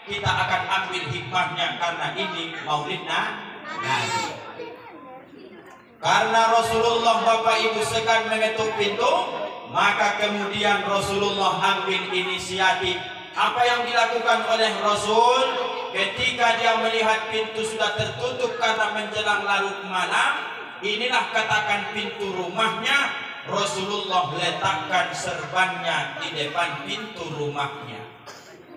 kita akan ambil hikmahnya karena ini Maulid Nabi. Karena Rasulullah Bapak Ibu sekan mengetuk pintu, maka kemudian Rasulullah ambil inisiatif. Apa yang dilakukan oleh Rasul ketika dia melihat pintu sudah tertutup karena menjelang larut malam, inilah katakan pintu rumahnya, Rasulullah letakkan serbannya di depan pintu rumahnya.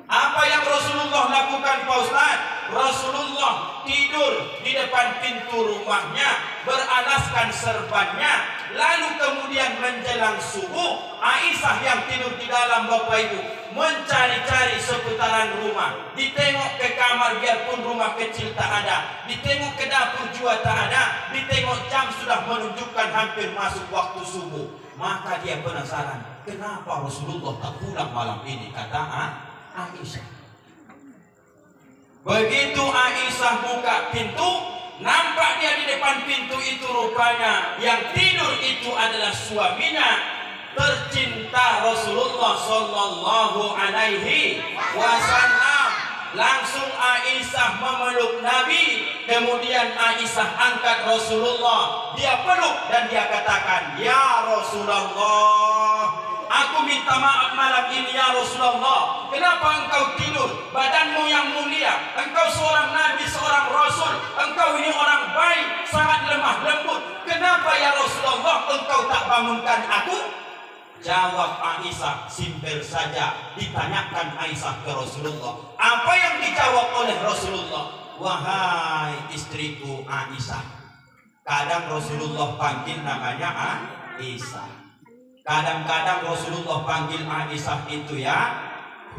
Apa yang Rasulullah lakukan Pak Ustaz? Rasulullah tidur di depan pintu rumahnya, beralaskan serbannya, lalu kemudian menjelang subuh, Aisyah yang tidur di dalam Bapak Ibu mencari-cari seputaran rumah, ditengok ke kamar biarpun rumah kecil tak ada, ditengok ke dapur juga tak ada, ditengok jam sudah menunjukkan hampir masuk waktu subuh. Maka dia penasaran, kenapa Rasulullah tak pulang malam ini, kata Aisyah. Begitu Aisyah buka pintu, nampak dia di depan pintu itu, rupanya yang tidur itu adalah suaminya tercinta Rasulullah sallallahu alaihi wasallam. Langsung Aisyah memeluk Nabi, kemudian Aisyah angkat Rasulullah, dia peluk dan dia katakan, "Ya Rasulullah, aku minta maaf malam ini ya Rasulullah. Kenapa engkau tidur? Badanmu yang mulia, engkau seorang Nabi, seorang Rasul, engkau ini orang baik, sangat lemah lembut. Kenapa ya Rasulullah engkau tak bangunkan aku?" Jawab Aisyah, simpel saja. Ditanyakan Aisyah ke Rasulullah, apa yang dijawab oleh Rasulullah? "Wahai istriku Aisyah." Kadang Rasulullah panggil namanya Aisyah, kadang-kadang Rasulullah panggil Aisyah itu ya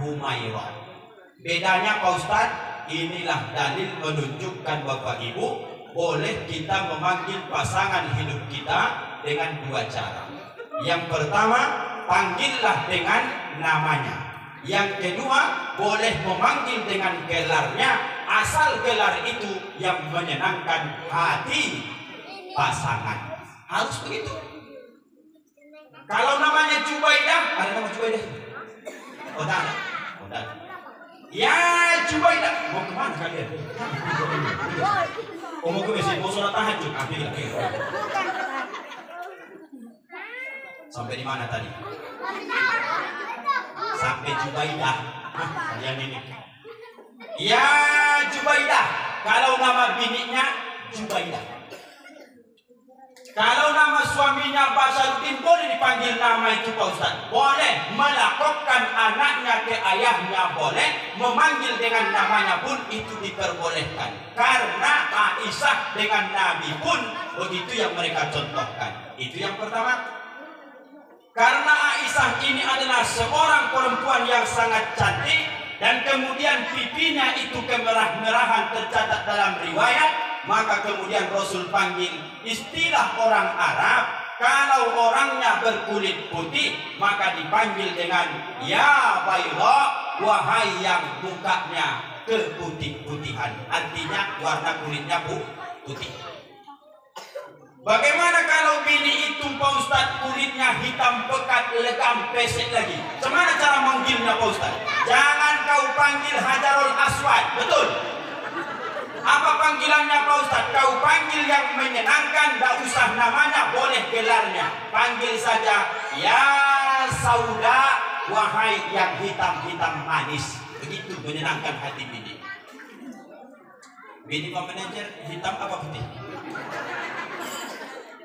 Humairah. Bedanya Pak Ustaz, inilah dalil menunjukkan Bapak Ibu, boleh kita memanggil pasangan hidup kita dengan dua cara. Yang pertama, panggillah dengan namanya. Yang kedua, boleh memanggil dengan gelarnya, asal gelar itu yang menyenangkan hati pasangan. Harus begitu. Kalau namanya Jubaidah, ada nama Jubaidah? Oh, tak ada. Oh, tak ada. Ya Jubaidah, mau kemana kalian? Oh, mau ke masjid, mau sholat tahajud? Sampai di mana tadi? Sampai Jubaidah. Kalian ini. Ya Jubaidah. Kalau nama bininya Jubaidah. Kalau nama suaminya Basaruddin, boleh dipanggil nama itu Pak Ustaz? Boleh. Melakukan anaknya ke ayahnya boleh. Memanggil dengan namanya pun itu diperbolehkan. Karena Aisyah dengan Nabi pun begitu yang mereka contohkan. Itu yang pertama. Karena Aisyah ini adalah seorang perempuan yang sangat cantik, dan kemudian pipinya itu kemerah-merahan tercatat dalam riwayat, maka kemudian Rasul panggil. Istilah orang Arab, kalau orangnya berkulit putih, maka dipanggil dengan ya bayda, wahai yang mukanya keputih-putihan, artinya warna kulitnya putih. Bagaimana kalau bini itu Pak Ustaz kulitnya hitam pekat, legam, pesek lagi? Bagaimana cara manggilnya Pak Ustaz? Jangan kau panggil Hajarul Aswad, betul? Apa panggilannya Pak Ustaz? Kau panggil yang menyenangkan, tak usah namanya, boleh gelarnya. Panggil saja ya Sauda, wahai yang hitam-hitam manis. Begitu menyenangkan hati bini. Bini Pak Manajer hitam apa putih?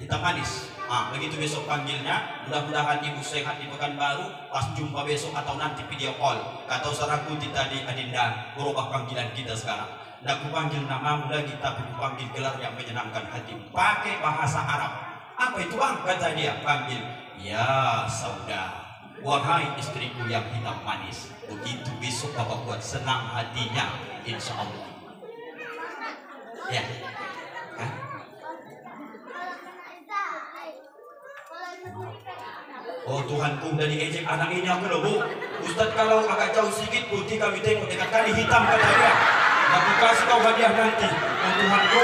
Hitam manis. Begitu besok panggilnya, mudah-mudahan ibu sehat di Pekanbaru, pas jumpa besok atau nanti video call. Kata Ustaz Kuti tadi, Adinda, berubah panggilan kita sekarang. Tidak ku panggil namamu lagi, tapi ku panggil gelar yang menyenangkan hati. Pakai bahasa Arab. Apa itu bang? Kata dia, panggil ya Sauda, wahai istriku yang hitam manis. Begitu besok bapak buat senang hatinya, insya Allah. Ya. Oh Tuhanku, udah diejek anak ini aku loh Bu. Ustadz kalau agak jauh sedikit putih kami tengok, dekat kali hitam kata dia. Aku kasih kau hadiah nanti. Oh Tuhanku,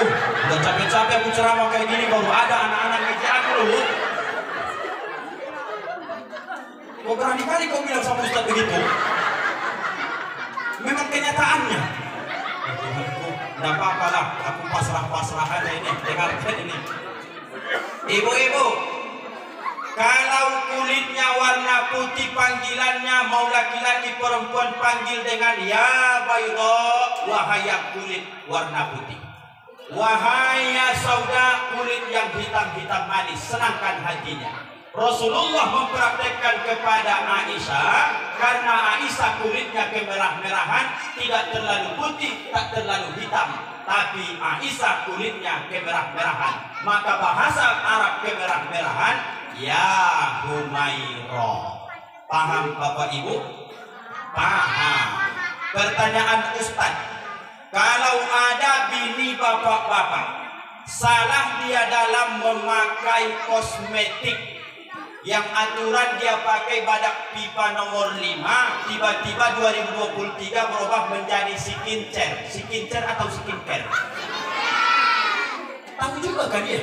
udah capek-capek aku ceramah kayak gini, baru ada anak-anak ngejek aku loh Bu. Kok berani kali kau bilang sama Ustadz begitu? Memang kenyataannya. Tuhanku, tidak apa-apa lah, aku pasrah-pasrah aja ini, dengarkan ini. Ibu-ibu, kalau kulitnya warna putih panggilannya, mau laki-laki perempuan panggil dengan ya bayda, wahai yang kulit warna putih. Wahai ya sauda, kulit yang hitam-hitam manis, senangkan hatinya. Rasulullah mempraktekkan kepada Aisyah, karena Aisyah kulitnya kemerah-merahan, tidak terlalu putih, tak terlalu hitam, tapi Aisyah kulitnya kemerah-merahan. Maka bahasa Arab kemerah-merahan, ya Humairah. Paham Bapak Ibu? Paham. Pertanyaan Ustaz, kalau ada bini bapak-bapak salah dia dalam memakai kosmetik yang aturan dia pakai badak pipa nomor 5, tiba-tiba 2023 berubah menjadi skincare. Skincare atau skincare? Tahu juga kan dia?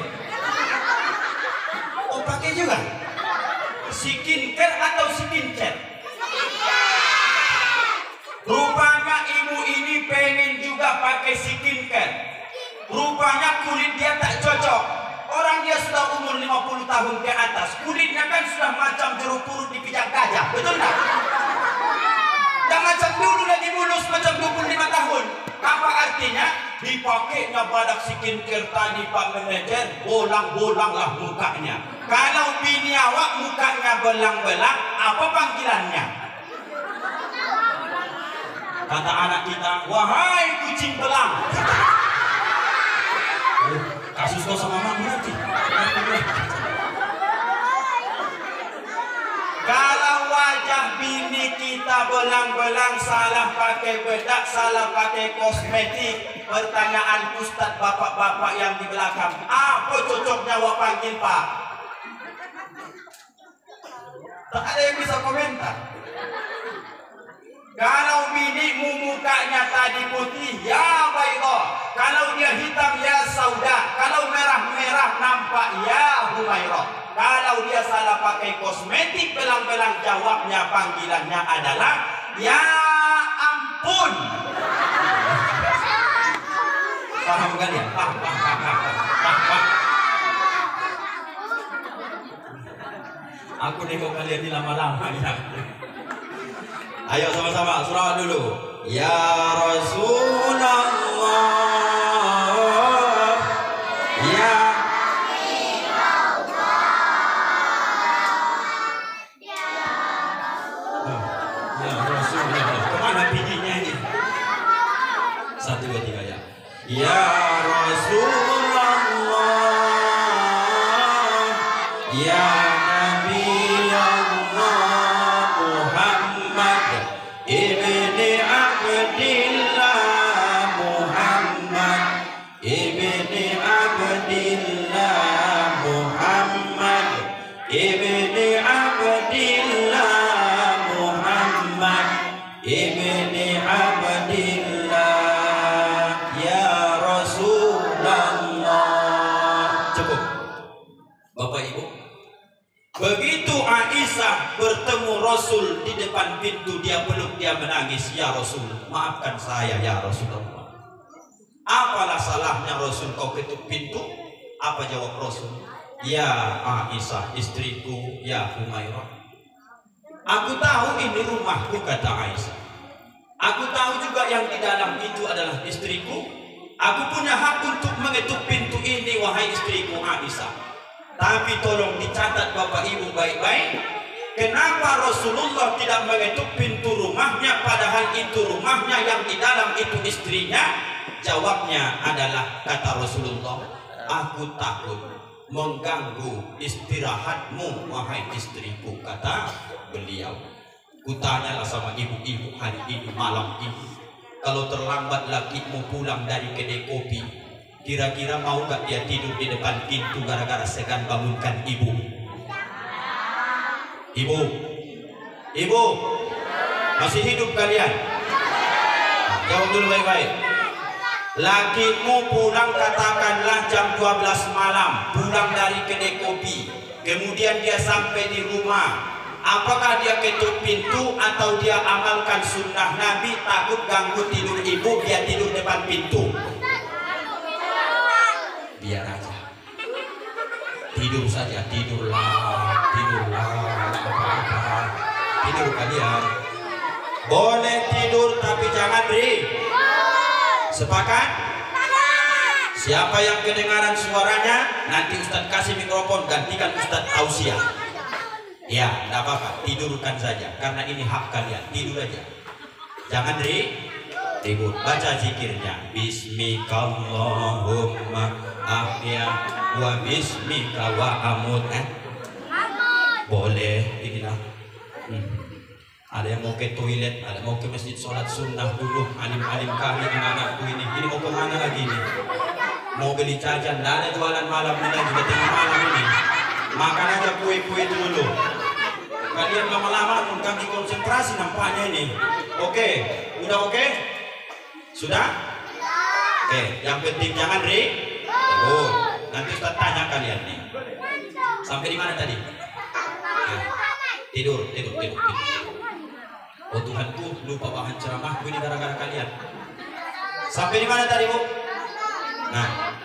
Oh, pakai juga? Skincare atau skincare? Rupanya ibu ini pengen juga pakai skincare. Rupanya kulit dia tak cocok. Orang dia sudah umur 50 tahun ke atas, kulitnya kan sudah macam jeruk purut dipijak gajah, betul tak? Dan macam dulu lagi mulus, macam 25 tahun. Apa artinya? Dipakainya badak skincare tadi Pak Manajer, bolang-bolanglah mukanya. Kalau bini awak mukanya belang-belang, apa panggilannya? Kata anak kita, wahai kucing belang. Kasus kau sama mama nanti. Kalau wajah bini kita belang-belang, salah pakai bedak, salah pakai kosmetik, pertanyaan Ustadz bapak-bapak yang di belakang, apa cocoknya wak panggil Pak? Tak ada yang bisa komentar. Kalau binimu mukanya tadi putih, ya bayda. Kalau dia hitam, ya sauda. Kalau merah-merah nampak, ya Humairah. Kalau dia salah pakai kosmetik, belang-belang, jawabnya panggilannya adalah ya ampun. Paham kalian? Paham. Aku nengok kalian ini lama-lama ya. Ayo sama-sama surah dulu. Ya Rasulullah, ya Rasulullah. Kemana bijinya ini? 1, 2, 3 ya. Ya Rasulullah, ya bertemu Rasul di depan pintu, dia peluk, dia menangis. Ya Rasul, maafkan saya ya Rasulullah. Apalah salahnya Rasul kau ketuk pintu? Apa jawab Rasul? Ya Aisyah istriku, ya Humairah, aku tahu ini rumahku, kata Aisyah. Aku tahu juga yang di dalam itu adalah istriku. Aku punya hak untuk mengetuk pintu ini, wahai istriku Aisyah. Tapi tolong dicatat Bapak Ibu baik-baik. Kenapa Rasulullah tidak mengetuk pintu rumahnya, padahal itu rumahnya, yang di dalam itu istrinya? Jawabnya adalah, kata Rasulullah, aku takut mengganggu istirahatmu, wahai istriku, kata beliau. Kutanyalah sama ibu-ibu hari ini, malam ini, kalau terlambat lakimu pulang dari kedai kopi, kira-kira mau gak dia tidur di depan pintu gara-gara segan bangunkan ibu? Ibu, masih hidup kalian? Jawab dulu baik-baik. Lakimu pulang katakanlah jam 12 malam, pulang dari kedai kopi, kemudian dia sampai di rumah, Apakah dia ketuk pintu atau dia amalkan sunnah Nabi, takut ganggu tidur ibu, dia tidur depan pintu? Biar aja. Tidur saja, tidurlah, apa-apa. Tidur kalian. Boleh tidur tapi jangan sepakat? Siapa yang kedengaran suaranya, nanti Ustadz kasih mikrofon, gantikan Ustadz Ausia. Ya, tidak apa-apa, tidurkan saja, karena ini hak kalian, tidur aja. Jangan ribut, baca zikirnya. Bismikallahumma ahya wa bismika wa amut. Boleh, inilah. Ada yang mau ke toilet, ada mau ke masjid sholat sunnah dulu. Alim-alim kami anak-anakku ini mau kemana lagi ini? Mau beli jajan, tidak ada jualan malam ini lagi, tengah malam ini. Makan aja kue-kue dulu. Kalian lama-lama mengganggu konsentrasi nampaknya ini. Oke, udah oke? Sudah? Oke, yang penting jangan ribut. Nanti Ustaz tanya kalian nih. Sampai di mana tadi? Tidur. Oh Tuhanku, lupa bahan ceramahku ini gara-gara kalian. Sampai di mana tadi, Bu? Nah,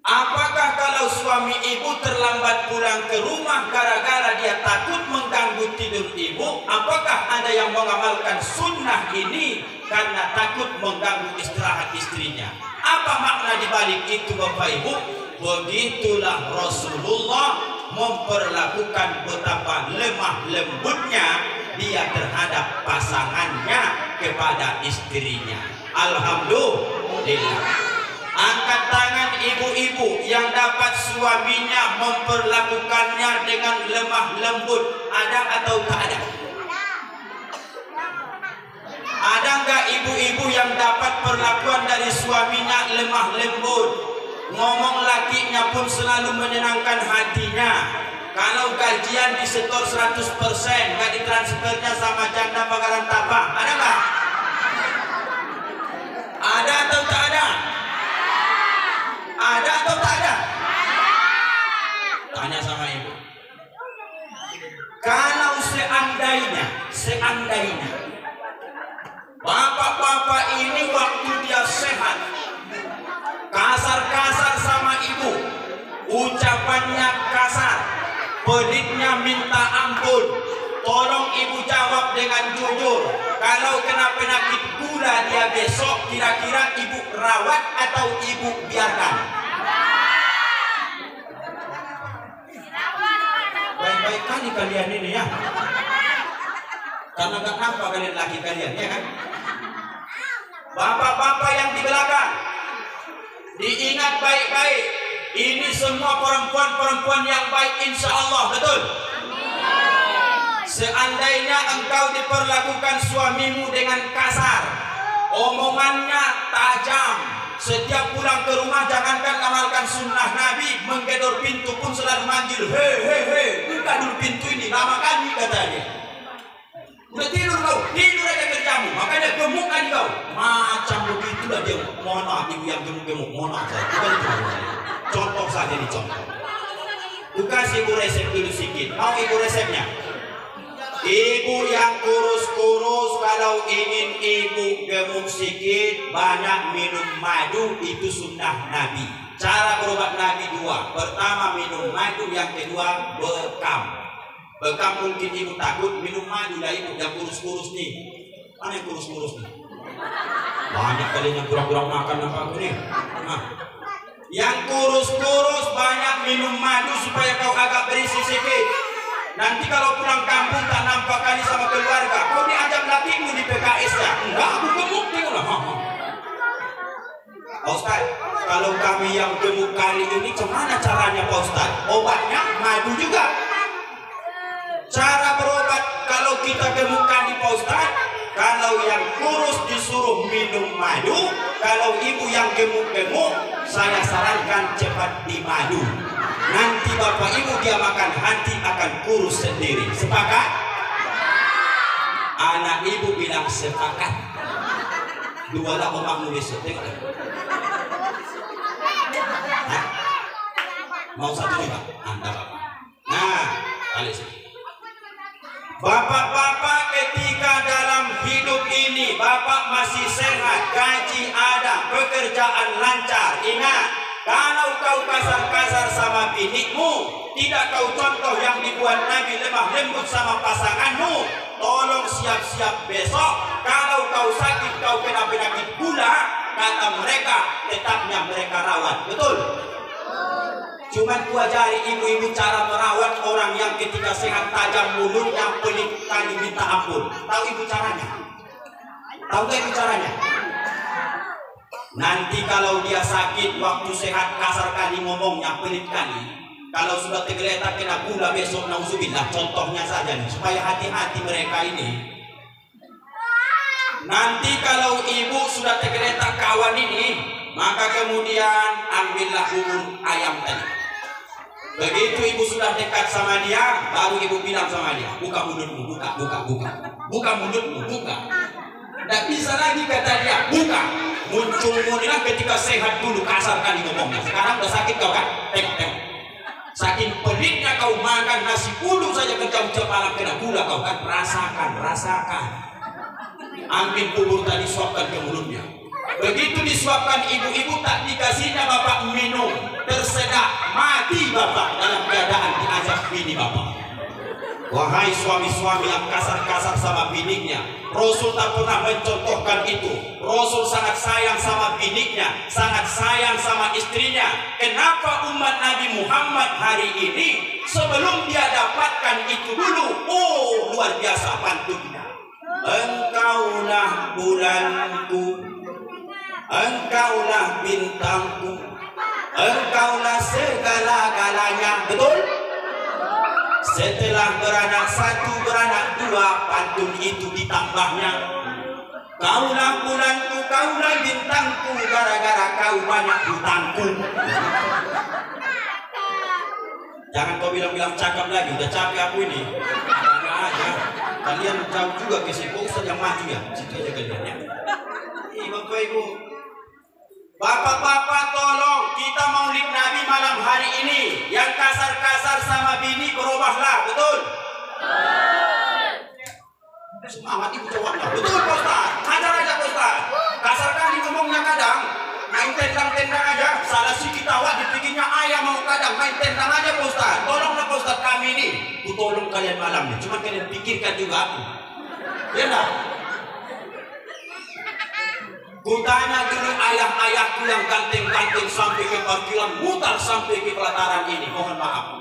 apakah kalau suami ibu terlambat pulang ke rumah gara-gara dia takut mengganggu tidur ibu, apakah ada yang mengamalkan sunnah ini karena takut mengganggu istirahat istrinya? Apa makna dibalik itu, Bapak Ibu? Begitulah Rasulullah memperlakukan betapa lemah lembutnya dia terhadap pasangannya kepada istrinya. Alhamdulillah. Angkat tangan ibu-ibu yang dapat suaminya memperlakukannya dengan lemah lembut. Ada atau tak ada? Ada enggak ibu-ibu yang dapat perlakuan dari suaminya lemah lembut? Ngomong lakinya pun selalu menyenangkan hatinya. Kalau gajian disetor 100%, nggak ditransfernya sama janda bakaran tapak. Ada nggak? Ada atau tak ada? Ada atau tak ada? Tanya sama ibu. Kalau seandainya bapak-bapak ini waktu dia sehat kasar-kasar sama ibu, ucapannya kasar, peditnya minta ampun, tolong ibu jawab dengan jujur. Kalau kena penyakit gula dia besok, kira-kira ibu rawat atau ibu biarkan? Baik-baik kali kalian ini ya, karena gak nampak kalian laki kalian ya kan. Bapak-bapak yang di belakang, diingat baik-baik, ini semua perempuan-perempuan yang baik insya Allah, betul? Seandainya engkau diperlakukan suamimu dengan kasar, omongannya tajam, setiap pulang ke rumah jangankan amalkan sunnah Nabi, menggedor pintu pun selalu manggil, he, buka dulu pintu ini, lama kali katanya. Udah tidur kau, tidur aja kerjamu, makanya gemuk kan kau. Macam begitulah dia. Mohon maaf ibu yang gemuk-gemuk, mohon maaf saya. Bukan itu. Contoh saja nih contoh. Ku kasih ibu resep dulu sedikit. Mau ibu resepnya? Ibu yang kurus-kurus, kalau ingin ibu gemuk sedikit, banyak minum madu, itu sunnah Nabi. Cara berobat Nabi dua. Pertama minum madu, yang kedua bekam. Bekam mungkin ibu takut, minum madu lah ibu yang kurus-kurus nih. Mana yang kurus-kurus nih? Banyak kali yang kurang-kurang makan apa nih. Nah, yang kurus-kurus banyak minum madu supaya kau agak berisi sedikit. Nanti kalau pulang kampung tak nampak kali sama keluarga, kau diajak lakimu di PKS ya? Enggak, aku gemuk tengok lah. Pak Ustaz, kalau kami yang gemuk kali ini gimana caranya Pak Ustaz? Obatnya madu juga. Cara berobat kalau kita gemukan di Pak Ustaz, kalau yang kurus disuruh minum madu, kalau ibu yang gemuk-gemuk saya sarankan cepat di madu. Nanti bapak ibu dia makan hati akan kurus sendiri. Sepakat? Anak ibu bilang sepakat. Dua lah omang nulis. Tengok. Mau satu juga? Anda bapak. Nah, balik sini. Bapak-bapak ketika dalam hidup ini bapak masih sehat, gaji ada, pekerjaan lancar. Ingat, kalau kau kasar-kasar sama binikmu, tidak kau contoh yang dibuat Nabi lemah lembut sama pasanganmu, tolong siap-siap besok. Kalau kau sakit, kau kena penyakit gula, kata mereka, tetapnya mereka rawat. Betul? Cuman ku ajari ibu-ibu cara merawat orang yang ketika sehat, tajam mulutnya, pelit kali minta ampun. Tahu ibu caranya? Tahu gak ibu caranya? Nanti kalau dia sakit, waktu sehat kasar kali ngomongnya, pelit kali. Kalau sudah tergeletak kena gula besok, nauzubillah, contohnya saja nih, supaya hati-hati mereka ini. Nanti kalau ibu sudah tergeletak kawan ini, maka kemudian ambillah bubur ayam tadi. Begitu ibu sudah dekat sama dia, baru ibu bilang sama dia, buka mulutmu, buka mulutmu, buka. Tidak bisa lagi kata dia, buka. Muncul mulutnya ketika sehat dulu, kasar kali ngomongnya. Sekarang udah sakit kau kan? Tengok. Saking pelitnya kau makan nasi uduk saja kejam-jam malam kena gula kau kan? Rasakan. Ambil bubur tadi, suapkan ke mulutnya. Begitu disuapkan ibu-ibu, tak dikasihnya bapak minum, tersedak, mati bapak dalam keadaan diajak bini bapak. Wahai suami-suami yang kasar-kasar sama biniknya, Rasul tak pernah mencontohkan itu. Rasul sangat sayang sama biniknya, sangat sayang sama istrinya. Kenapa umat Nabi Muhammad hari ini sebelum dia dapatkan itu dulu, oh luar biasa pantunnya. Engkaulah bulanku, engkaulah bintangku, engkaulah segala-galanya. Betul? Setelah beranak satu, beranak dua, pantun itu ditambahnya. Kaulah bulanku, kaulah bintangku, gara-gara kau banyak hutangku. Jangan kau bilang-bilang cakap lagi, udah capek aku ini. Enggak aja. Kalian jauh juga ke situ, Ustaz yang maju ya. Situ aja kalian ya. Bapak Ibu, bapak-bapak tolong, kita maulid Nabi malam hari ini. Yang kasar-kasar sama bini berubahlah, betul? Semangat ibu jawabnya. Betul Pak Ustaz, ajar aja Pak Ustaz. Kasar kali ngomongnya kadang, main tendang-tendang aja. Salah sikit awak dibikinnya ayam mau kadang, main tendang aja Pak Ustaz. Tolonglah Pak Ustaz kami ini. Ku tolong kalian malam nih, cuma kalian pikirkan juga aku. Ya enggak? Kutanya dulu ayah-ayahku yang ganteng-ganteng sampai ke parkiran, mutar sampai ke pelataran ini, mohon maaf.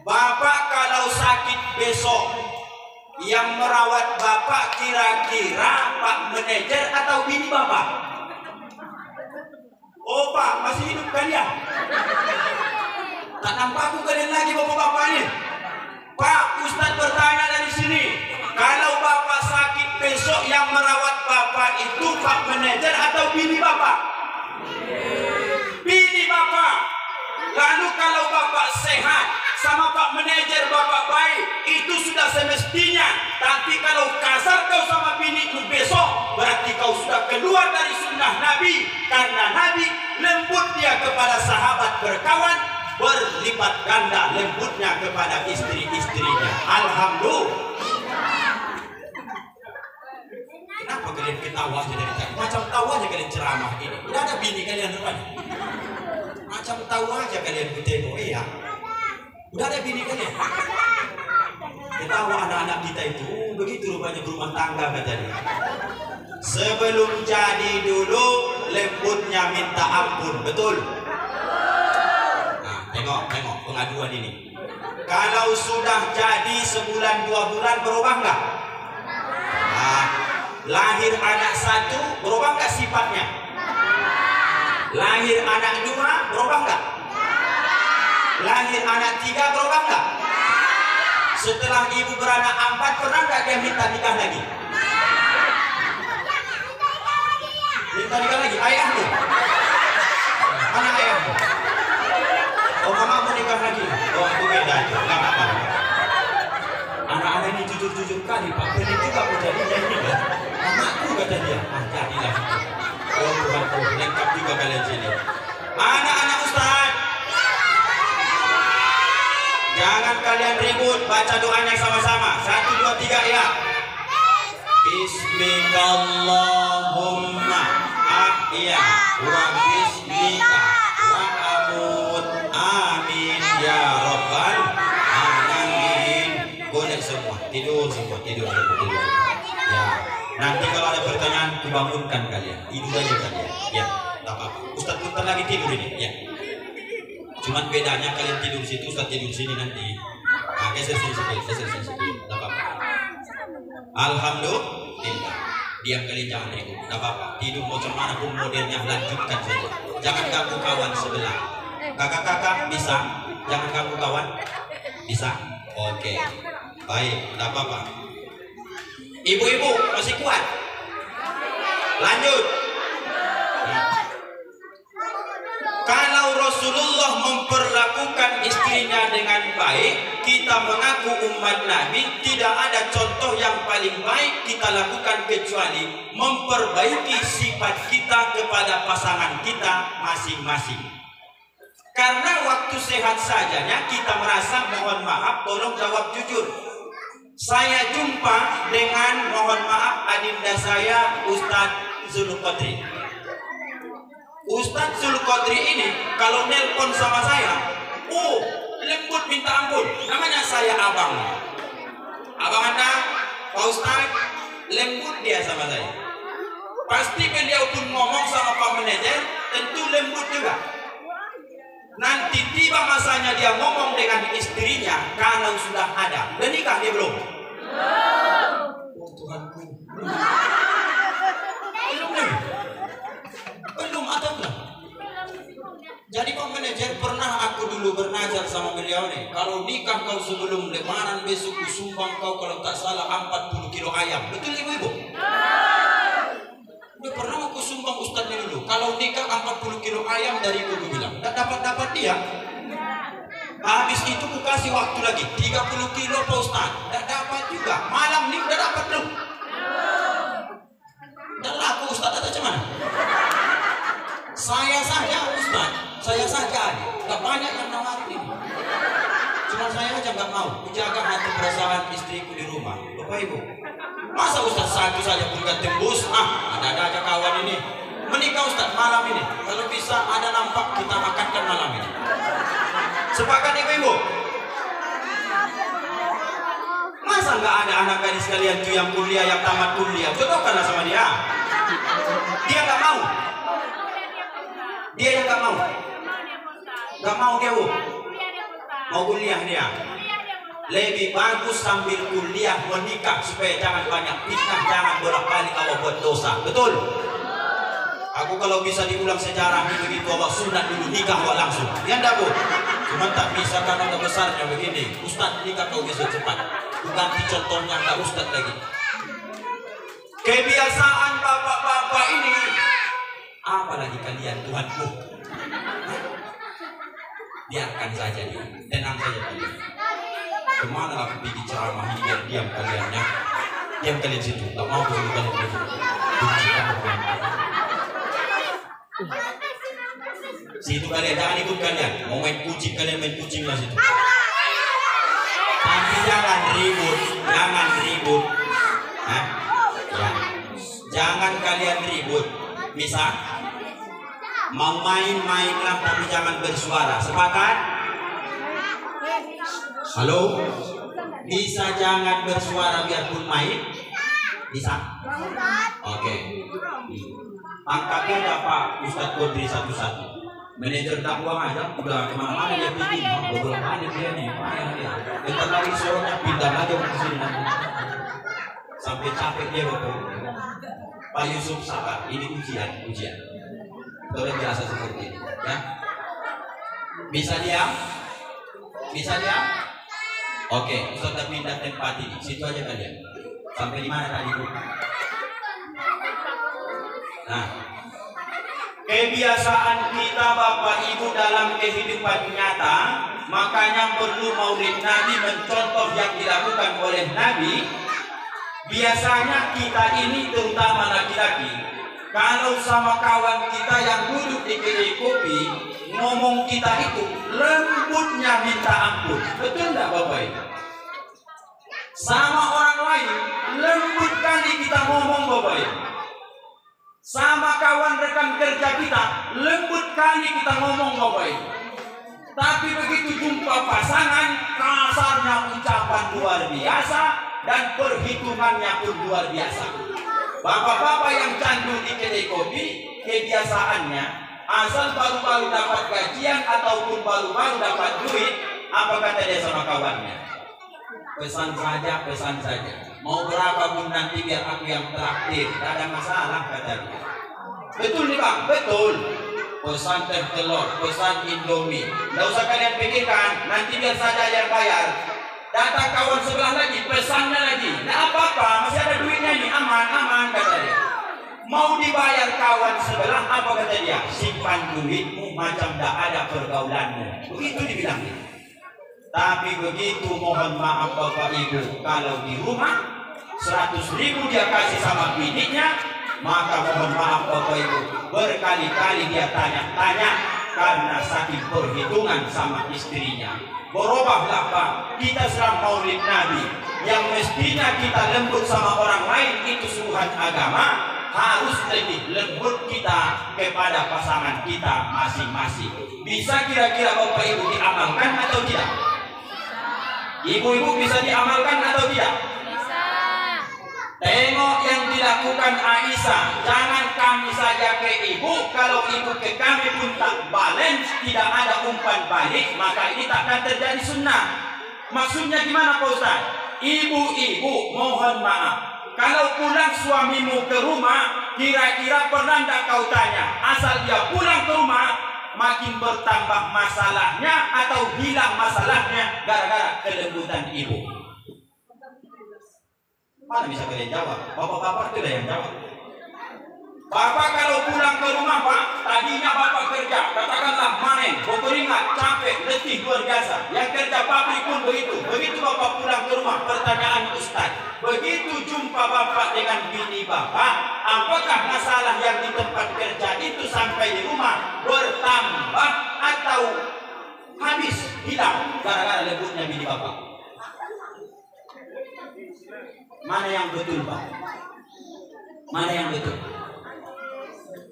Bapak kalau sakit besok, yang merawat bapak kira-kira Pak manajer atau bini bapak? Oh Pak, masih hidup kan ya? Tak nampak aku kalian lagi bapak-bapak ini. Pak, Ustadz bertanya dari sini, kalau bapak sakit besok yang merawat bapak itu Pak manajer atau bini bapak? Bini bapak. Lalu kalau bapak sehat sama Pak manajer bapak baik, itu sudah semestinya. Tapi kalau kasar kau sama binimu besok, berarti kau sudah keluar dari sunnah Nabi. Karena Nabi lembut dia kepada sahabat berkawan, berlipat ganda lembutnya kepada istri-istrinya. Alhamdulillah. Kenapa kalian ketawa aja dari tadi? Macam tahu aja kalian ceramah ini. Tidak ada bini kalian rupanya. Macam tahu aja kalian kutengok, iya. Udah ada bini kalian. Ketawa anak-anak kita itu, begitu rupanya berumah tangga katanya. Sebelum jadi dulu lembutnya minta ampun, betul? Nah, tengok pengaduan ini. Kalau sudah jadi sebulan 2 bulan berubah nggak? Nah, lahir anak 1 berubah nggak sifatnya? Lahir anak 2 berubah nggak? Lahir anak 3 berubah nggak? Setelah ibu beranak 4 pernah nggak dia minta nikah lagi? Minta nikah lagi? Ayahmu? Mana ayahmu? Oh mama mau nikah lagi? Oh itu beda aja, nggak apa-apa. Anak-anak ini jujur-jujur kali Pak, pelit juga mau jadinya ini kan? Mamaku kata dia, jadilah. Oh Tuhan, lengkap juga kalian sini. Anak-anak Ustaz, jangan kalian ribut, baca doanya sama-sama. 1, 2, 3 ya. Bismillahumma ahya wa bismika wa amut. Amin ya rabbal alamin. Boleh semua tidur semua. Ya. Nanti kalau ada pertanyaan dibangunkan kalian. Tidur aja kalian. Ya, tak apa-apa. Ustaz bentar lagi tidur ini. Ya. Cuman bedanya kalian tidur situ, Ustaz tidur sini nanti. Nah, geser sini sedikit. Tak apa-apa. Alhamdulillah. Diam kalian, jangan ribut. Tak apa-apa. Tidur macam mana pun modelnya, lanjutkan saja. Jangan ganggu kawan sebelah. Kakak-kakak bisa? Jangan ganggu kawan? Bisa? Oke. Baik, tak apa-apa. Ibu-ibu masih kuat? Lanjut. Kalau Rasulullah memperlakukan istrinya dengan baik, kita mengaku umat Nabi, tidak ada contoh yang paling baik kita lakukan kecuali memperbaiki sifat kita kepada pasangan kita masing-masing. Karena waktu sehat sajanya kita merasa mohon maaf, tolong jawab jujur. Saya jumpa dengan, mohon maaf, adinda saya Ustadz Zulqadri. Ustadz Zulqadri ini kalau nelpon sama saya, lembut minta ampun. Namanya saya abang. Abang Anda, Pak Ustadz, lembut dia sama saya. Pasti beliau pun ngomong sama Pak Manajer, tentu lembut juga. Nanti tiba masanya dia ngomong dengan istrinya, kalau sudah ada. Udah nikah dia belum? Oh Tuhanku. Belum atau belum? Jadi Pak Manajer, pernah aku dulu bernazar sama beliau nih, kalau nikah kau sebelum lebaran besok kusumbang kau kalau tak salah 40 kilo ayam. Betul ibu-ibu? Dia pernah aku sumbang Ustadz ini dulu, kalau nikah 40 kilo ayam dari ibu bilang, tak dapat dia. Habis itu ku kasih waktu lagi 30 kilo Pak Ustadz, tak dapat juga. Malam ini udah dapat belum? Dan laku Ustadz atau cuman? Saya saja Ustadz, saya saja nih, gak banyak yang nawarin ini. Cuma saya aja gak mau menjaga hati perasaan istriku di rumah. Bapak Ibu, masa Ustadz satu saja pun gak tembus? Ada aja kawan ini menikah Ustadz malam ini. Kalau bisa ada nampak kita makankan malam ini. Sepakat ibu-ibu? Masa nggak ada anak gadis kalian tuh yang kuliah, yang tamat kuliah? Jodohkanlah sama dia. Dia nggak mau. Dia yang nggak mau. Nggak mau dia bu. Mau kuliah dia. Lebih bagus sambil kuliah menikah supaya jangan banyak fitnah, jangan bolak-balik awak buat dosa. Betul? Aku kalau bisa diulang sejarah ini begitu, awak sunat dulu, nikah awak langsung. Ya enggak bu? Cuma tak bisa karena udah besarnya begini. Ustadz nikah kau bisa cepat. Ganti contohnya enggak Ustadz lagi. Kebiasaan bapak-bapak ini. Apalagi kalian Tuhanku. Biarkan saja dia. Tenang saja kalian. Kemana aku pergi ceramah ini biar diam kaliannya. Diam kalian situ. Tak mau begitu kalian begitu. Situ kalian, jangan ikut kalian. Mau main kucing kalian main kucing lah situ. Tapi jangan ribut, jangan ribut. Hah? Ya. Jangan kalian ribut. Bisa? Mau main-mainlah tapi jangan bersuara. Sepakat? Halo? Bisa jangan bersuara biarpun main? Bisa? Oke. Angkatnya ada Pak Ustadz Kodri satu-satu. Manajer dakwah aja udah kemana-mana dia pergi. Beberapa hari dia nih, payah dia. Bentar lagi suaranya pindah aja ke sini nanti. Sampai capek dia bapak. Pak Yusuf sabar, ini ujian. Sudah biasa seperti ini, ya. Bisa diam? Bisa diam? Oke, Ustaz pindah tempat ini. Situ aja kalian. Sampai di mana tadi Bu? Nah, kebiasaan kita Bapak Ibu dalam kehidupan nyata, makanya perlu Maulid Nabi mencontoh yang dilakukan oleh Nabi. Biasanya kita ini terutama laki-laki kalau sama kawan kita yang duduk di kedai kopi ngomong kita itu lembutnya minta ampun. Betul enggak Bapak Ibu? Sama orang lain lembut kali kita ngomong Bapak Ibu. Sama kawan rekan kerja kita lembut kali kita ngomong Bapak Ibu. Tapi begitu jumpa pasangan, kasarnya ucapan luar biasa dan perhitungannya pun luar biasa. Bapak-bapak yang candu di kedai kopi, kebiasaannya asal baru-baru dapat gajian ataupun baru-baru dapat duit, apa kata dia sama kawannya? Pesan saja, pesan saja. Mau berapa pun nanti biar aku yang traktir, tidak ada masalah kata dia. Betul nih Bang, betul. Pesan teh telur, pesan Indomie. Tidak usah kalian pikirkan, nanti biar saja yang bayar. Datang kawan sebelah lagi, pesannya lagi. Tidak apa-apa, masih ada duitnya nih, aman, kata dia. Mau dibayar kawan sebelah, apa kata dia? Simpan duitmu macam tidak ada pergaulanmu. Begitu dibilangnya. Tapi begitu mohon maaf Bapak Ibu, kalau di rumah 100.000 dia kasih sama bininya, maka mohon maaf Bapak Ibu, berkali-kali dia tanya-tanya karena saking perhitungan sama istrinya. Berubahlah Pak, kita sedang maulid Nabi, yang mestinya kita lembut sama orang lain itu suruhan agama, harus lebih lembut kita kepada pasangan kita masing-masing. Bisa kira-kira Bapak Ibu diamalkan atau tidak? Ibu-ibu bisa diamalkan atau tidak? Bisa. Tengok yang dilakukan Aisyah. Jangan kami saja ke ibu, kalau ibu ke kami pun tak balance, tidak ada umpan balik, maka ini takkan terjadi sunnah. Maksudnya gimana Pak Ustaz? Ibu-ibu mohon maaf, kalau pulang suamimu ke rumah, kira-kira pernah tidak kau tanya, asal dia pulang ke rumah makin bertambah masalahnya atau hilang masalahnya gara-gara kelembutan ibu? Mana bisa kalian jawab? Bapak-bapak itu yang jawab. Bapak kalau pulang ke rumah Pak, tadinya Bapak kerja, katakanlah manen, berkeringat, capek, letih luar biasa. Yang kerja pabrik pun begitu. Begitu Bapak pulang ke rumah, pertanyaan Ustaz, begitu jumpa Bapak dengan bini Bapak, apakah masalah yang di tempat kerja itu sampai di rumah bertambah atau habis, hilang gara-gara lembutnya bini Bapak? Mana yang betul Pak? Mana yang betul?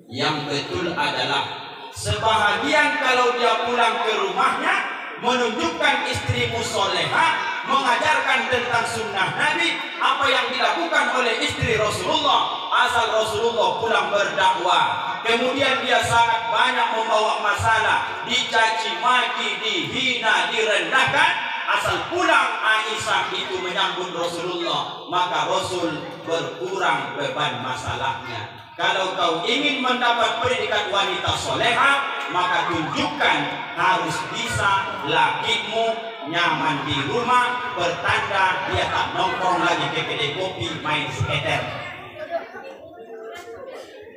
Yang betul adalah sebahagian kalau dia pulang ke rumahnya menunjukkan istrimu soleha, mengajarkan tentang sunnah Nabi, apa yang dilakukan oleh istri Rasulullah asal Rasulullah pulang berdakwah. Kemudian dia sangat banyak membawa masalah, dicaci maki, dihina, direndahkan. Asal pulang Aisyah itu menyambut Rasulullah, maka Rasul berkurang beban masalahnya. Kalau kau ingin mendapat predikat wanita soleha, maka tunjukkan harus bisa lakimu nyaman di rumah, bertanda dia tak nongkrong lagi ke kedai kopi main skater.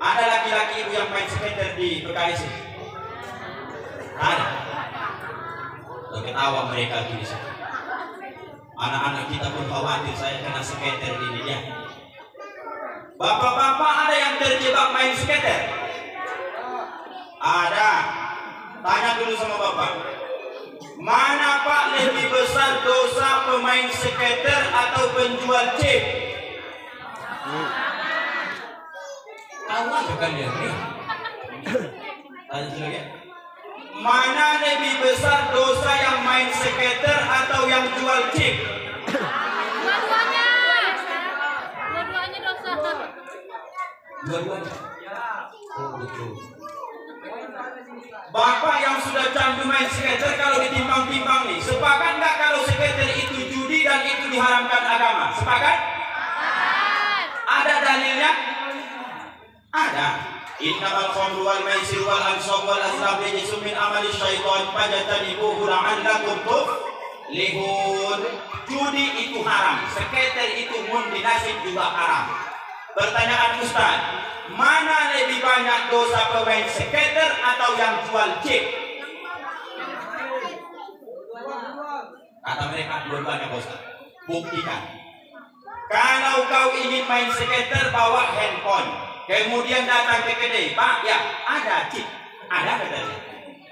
Ada laki-laki ibu yang main skater di PKS? Ada. Ketawa mereka di sini. Anak-anak kita pun khawatir saya kena skater ini ya. Bapak-bapak ada yang terjebak main skater? Ada. Tanya dulu sama bapak. Mana Pak lebih besar dosa pemain skater atau penjual chip? Tahu aja kan dia? Tanya dulu ya. Mana lebih besar dosa yang main skater atau yang jual chip? Dua-duanya. Dua-duanya dosa. Dua-duanya. Oh betul. Bapak yang sudah candu main skater kalau ditimbang-timbang nih, sepakat nggak kalau skater itu judi dan itu diharamkan agama? Sepakat? Ada dalilnya? Ada. Innamal khamru wal maisir wal ansab wal azlam rijsun min amali syaitan fajtanibuhu la'allakum tuflihun. Judi itu haram, skater itu mundi nasib juga haram. Pertanyaan Ustaz, mana lebih banyak dosa pemain skater atau yang jual chip? Kata mereka dua-duanya Ustaz. Buktikan. Kalau kau ingin main skater, bawa handphone. Kemudian datang ke kedai, Pak, ya ada chip, ada katanya.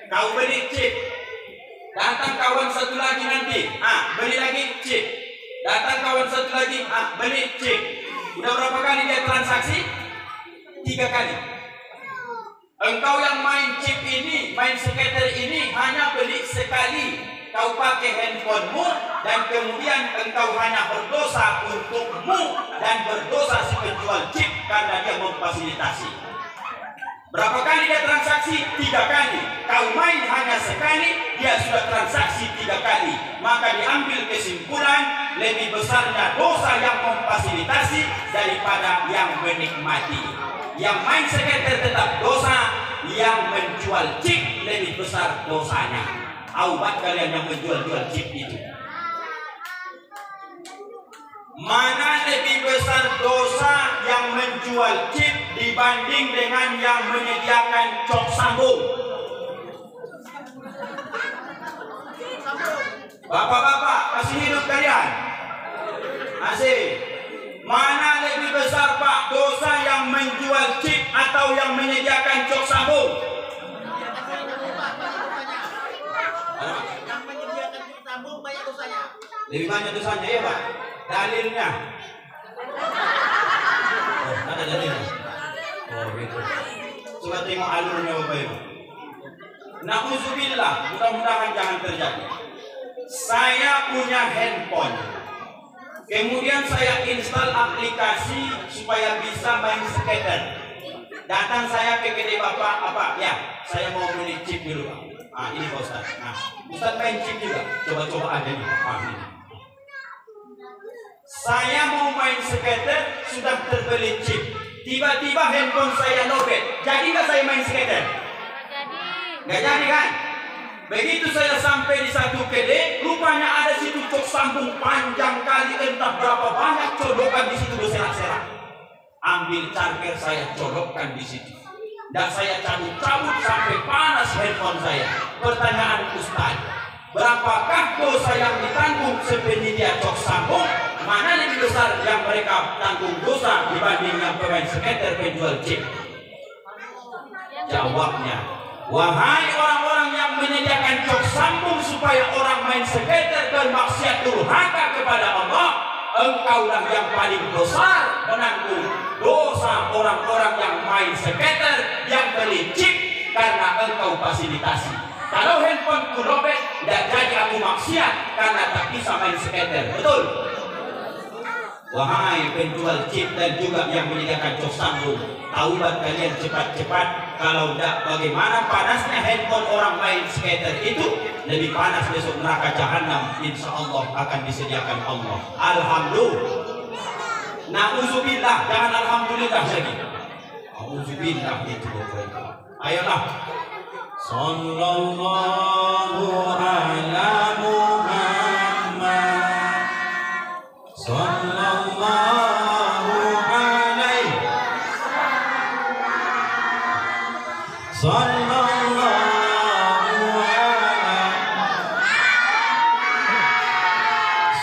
Kau beli chip. Datang kawan satu lagi nanti, beli lagi chip. Datang kawan satu lagi, beli chip. Udah berapa kali dia transaksi? 3 kali. Engkau yang main chip ini, main skater ini hanya beli sekali. Kau pakai handphonemu dan kemudian engkau hanya berdosa untukmu dan berdosa si penjual chip karena dia memfasilitasi. Berapa kali dia transaksi? 3 kali. Kau main hanya sekali, dia sudah transaksi 3 kali. Maka diambil kesimpulan lebih besarnya dosa yang memfasilitasi daripada yang menikmati. Yang main skater tetap dosa, yang menjual chip lebih besar dosanya. Aubat kalian yang menjual-jual chip itu. Mana lebih besar dosa yang menjual chip dibanding dengan yang menyediakan cok sambung? Bapak-bapak, masih hidup kalian? Masih. Mana lebih besar Pak dosa yang menjual chip atau yang menyediakan cok sambung? Yang menyediakan cok sambung banyak dosanya. Lebih banyak dosanya ya Pak. Dalilnya? Oh, ada dalilnya. Oh gitu. Coba tengok alurnya Bapak Ibu. Nauzubillah, mudah-mudahan jangan terjadi. Saya punya handphone. Kemudian saya install aplikasi supaya bisa main skater. Datang saya ke kedai Bapak, ya, saya mau beli chip dulu Pak. Ini Pak Ustaz. Nah, Ustaz main chip juga. Coba-coba aja nih Pak. Ini. Saya mau main skater, sudah terbeli chip. Tiba-tiba handphone saya lobet. Jadi nggak saya main skater? Nggak jadi kan? Begitu saya sampai di satu kedai, rupanya ada situ cok sambung panjang kali, entah berapa banyak colokan di situ berserak-serak. Ambil charger saya colokkan di situ. Dan saya cabut-cabut sampai panas handphone saya. Pertanyaan Ustaz, berapakah dosa yang ditanggung sepenyedia cok sambung? Mana lebih besar yang mereka tanggung dosa dibanding yang pemain skater penjual chip? Jawabnya, wahai orang-orang yang menyediakan cok sambung supaya orang main skater bermaksiat durhaka kepada Allah, engkaulah yang paling besar menanggung dosa orang-orang yang main skater yang beli chip karena engkau fasilitasi. Kalau handphone ku robek, tidak jadi aku maksiat karena tak bisa main skater. Betul? Wahai penjual chip dan juga yang menyediakan cok sambung, taubat kalian cepat-cepat. Kalau tidak, bagaimana panasnya handphone orang main skater itu, lebih panas besok neraka jahanam. Insya Allah akan disediakan Allah. Alhamdulillah. Nauzubillah, jangan alhamdulillah lagi. Auzubillah itu Bapak. Ayolah. Sallallahu ala Muhammad. Sallallahu alaihi. Sallallahu ala.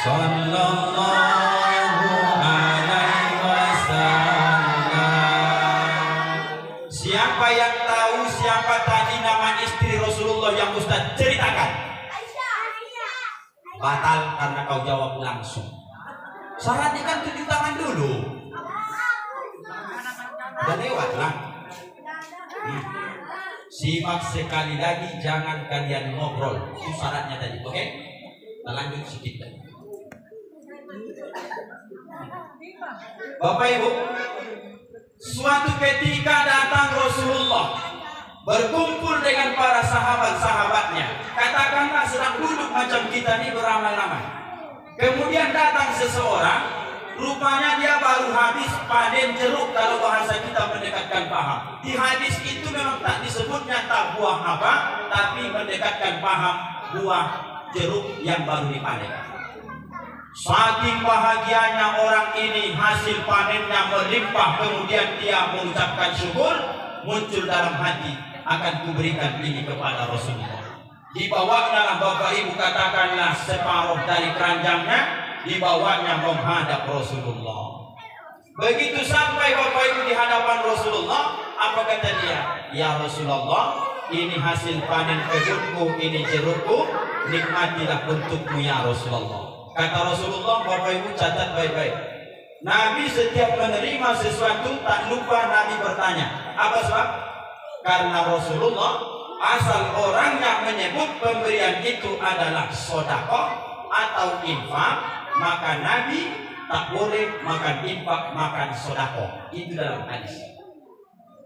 Sallallahu alaihi wasallam. Siapa yang tahu siapa tadi nama istri Rasulullah yang Ustaz ceritakan? Batal karena kau jawab langsung. Syaratnya kan 7 tangan dulu. Dan lewatlah. Simak sekali lagi, jangan kalian ngobrol. Itu syaratnya tadi, oke? Kita lanjut sedikit lagi. Bapak Ibu, suatu ketika datang Rasulullah berkumpul dengan para sahabat-sahabatnya. Katakanlah sedang duduk macam kita ini beramai-ramai. Kemudian datang seseorang, rupanya dia baru habis panen jeruk, kalau bahasa kita mendekatkan paham. Di hadis itu memang tak disebutnya tak buah apa, tapi mendekatkan paham buah jeruk yang baru dipanen. Saking bahagianya orang ini, hasil panennya melimpah, kemudian dia mengucapkan syukur, muncul dalam hati, akan kuberikan ini kepada Rasulullah. Dibawanya Bapak Ibu, katakanlah separuh dari keranjangnya, dibawanya menghadap Rasulullah. Begitu sampai Bapak Ibu di hadapan Rasulullah, apa kata dia? Ya Rasulullah, ini hasil panen kebunku, ini jerukku, nikmatilah untukmu ya Rasulullah. Kata Rasulullah, Bapak Ibu catat baik-baik. Nabi setiap menerima sesuatu tak lupa Nabi bertanya. Apa sebab? Karena Rasulullah asal orangnya menyebut pemberian itu adalah sedekah atau infak, maka Nabi tak boleh makan infak, makan sedekah. Itu dalam hadis.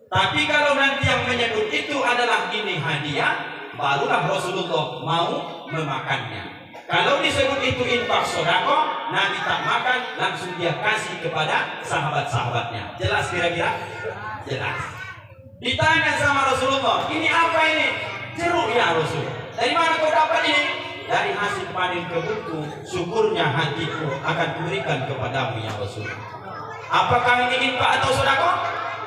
Tapi kalau nanti yang menyebut itu adalah ini hadiah, barulah Rasulullah mau memakannya. Kalau disebut itu infak sedekah, Nabi tak makan, langsung dia kasih kepada sahabat-sahabatnya. Jelas kira-kira? Jelas. Ditanya sama Rasulullah, ini apa ini? Jeruk ya Rasul. Dari mana kau dapat ini? Dari hasil panen kebunku, syukurnya hatiku akan kuberikan kepadamu ya Rasul. Apakah ini infak atau sedekah?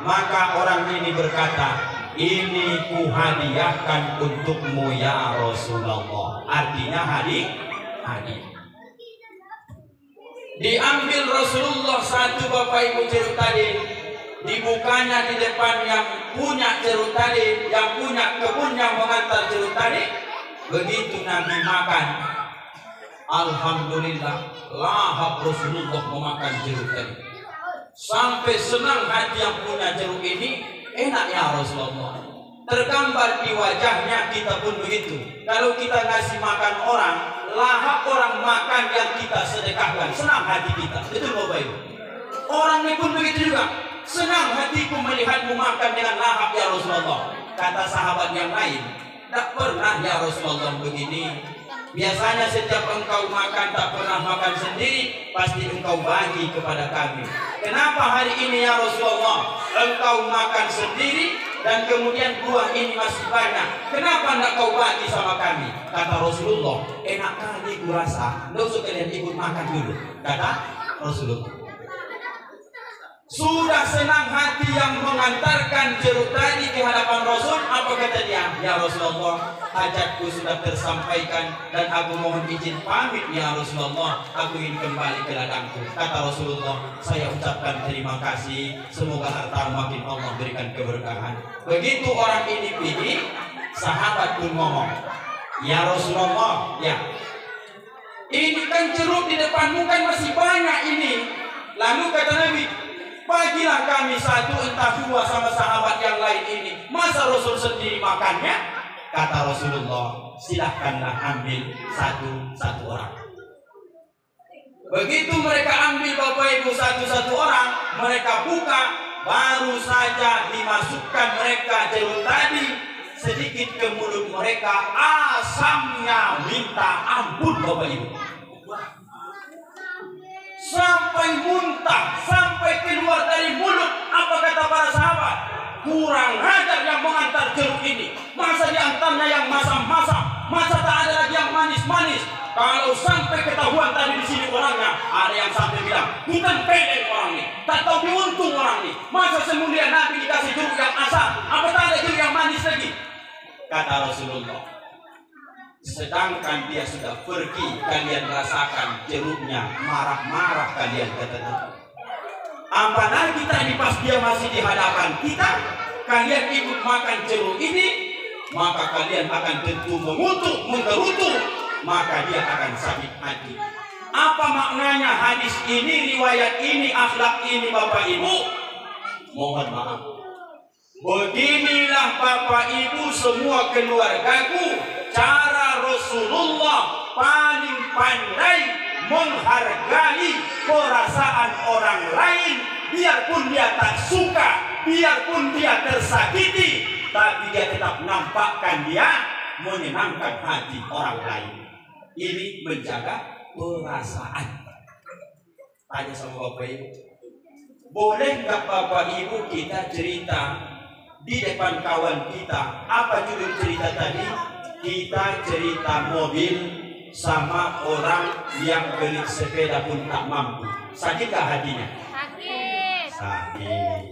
Maka orang ini berkata, ini ku hadiahkan untukmu ya Rasulullah. Artinya hadiah. Diambil Rasulullah satu Bapak Ibu jeruk tadi, dibukanya di depan yang punya jeruk tadi, yang punya kebun yang mengantar jeruk tadi. Begitu Nabi makan, alhamdulillah lahap Rasulullah memakan jeruk tadi. Sampai senang hati yang punya jeruk ini, enak ya Rasulullah. Tergambar di wajahnya kita pun begitu. Kalau kita ngasih makan orang, lahap orang makan yang kita sedekahkan, senang hati kita. Betul Bapak Ibu? Orang ini pun begitu juga. Senang hatiku melihatmu makan dengan lahap ya Rasulullah. Kata sahabat yang lain, tak pernah ya Rasulullah begini. Biasanya setiap engkau makan tak pernah makan sendiri, pasti engkau bagi kepada kami. Kenapa hari ini ya Rasulullah engkau makan sendiri dan kemudian buah ini masih banyak? Kenapa tidak kau bagi sama kami? Kata Rasulullah, enak kali kurasa, tidak usah kalian ikut makan dulu. Kata Rasulullah. Sudah senang hati yang mengantarkan jeruk tadi di hadapan Rasul. Apa kata dia? Ya Rasulullah, hajatku sudah tersampaikan dan aku mohon izin pamit ya Rasulullah. Aku ingin kembali ke ladangku. Kata Rasulullah, saya ucapkan terima kasih. Semoga harta makin Allah berikan keberkahan. Begitu orang ini pergi, sahabat pun ngomong, ya Rasulullah, ya ini kan jeruk di depanmu kan masih banyak ini. Lalu kata Nabi, bagilah kami satu entah dua sama sahabat yang lain ini. Masa Rasul sendiri makannya? Kata Rasulullah, silahkanlah ambil satu orang. Begitu mereka ambil Bapak Ibu satu orang, mereka buka, baru saja dimasukkan mereka jeruk tadi sedikit ke mulut mereka, asamnya minta ampun Bapak Ibu. Sampai muntah, sampai keluar dari mulut. Apa kata para sahabat? Kurang ajar yang mengantar jeruk ini. Masa diantarnya yang masam-masam, masa tak ada lagi yang manis-manis. Kalau sampai ketahuan tadi di sini orangnya, ada yang sampai bilang, bukan pede orang ini, tak tahu diuntung orang ini. Masa semulia Nabi dikasih jeruk yang asam, apa tak ada jeruk yang manis lagi? Kata Rasulullah, sedangkan dia sudah pergi, kalian rasakan jeruknya, marah-marah kalian kata. Apalagi tadi pas dia masih di hadapan kita, kalian ikut makan jeruk ini, maka kalian akan tentu mengutuk, menggerutu, maka dia akan sakit hati. Apa maknanya hadis ini, riwayat ini, akhlak ini Bapak Ibu? Mohon maaf. Beginilah Bapak Ibu semua keluargaku, cara Rasulullah paling pandai menghargai perasaan orang lain, biarpun dia tak suka, biarpun dia tersakiti, tapi dia tetap nampakkan dia menyenangkan hati orang lain. Ini menjaga perasaan. Tanya sama Bapak Ibu, boleh nggak Bapak Ibu kita cerita di depan kawan kita? Apa judul cerita tadi? Kita cerita mobil sama orang yang beli sepeda pun tak mampu. Sakitkah hatinya? Sakit. Sakit.